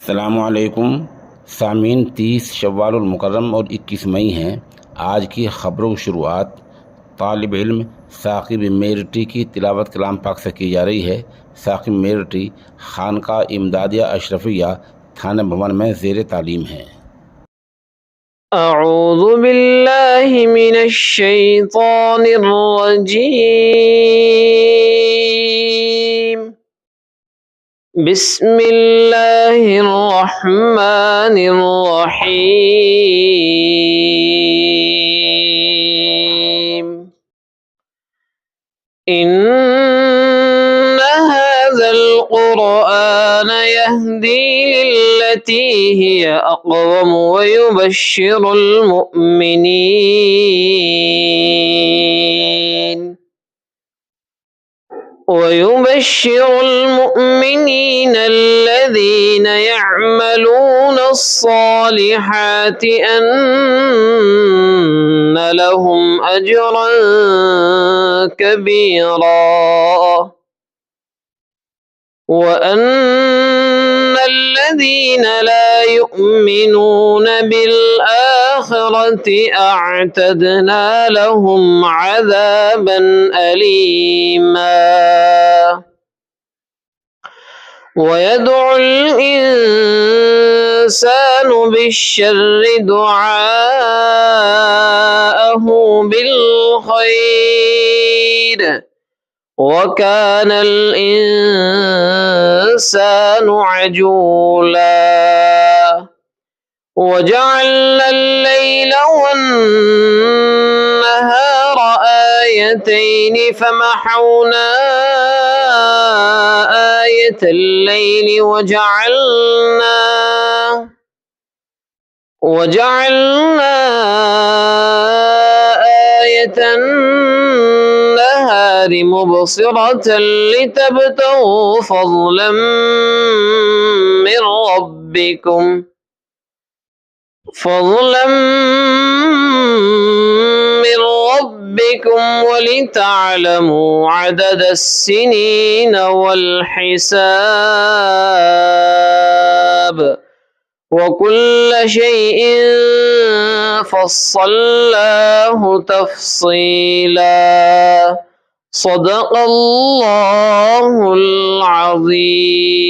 अस्सलामुअलैकुम सामीन। 30 शव्वाल मुकर्रम और 21 मई हैं। आज की ख़बरों की शुरुआत तालिब इल्म साकिब मेरठी की तिलावत कलाम पाक से की जा रही है। साकिब मेरठी खानका इमदादिया अशरफिया थाना भवन में ज़ेर तालीम है। अऊज़ु बिल्लाहि मिनश शैतानिर रजीम। बिस्मिल्लाहिर रहमानिर रहीम। इन्ना हाज़ल क़ुरआन यहदी लिल्लती हिय अक़वम व युबश्शिरुल मुमिनीन الذين يعملون الصالحات أن لهم أجرا كبيرا وأن الذين لا يؤمنون بالآخرة أعتدنا لهم عذابا أليما ويدعو الإنسان بالشر دعاءه بالخير وكان الإنسان عجولا وجعلنا الليل والنهار آيتين فمحونا آية الليل وجعلنا آية النهار مبصرة لتبتغوا فضلا من ربكم ولتعلموا عدد السنين والحساب وكل شيء فصلناه تفصيلا صدق الله العظيم।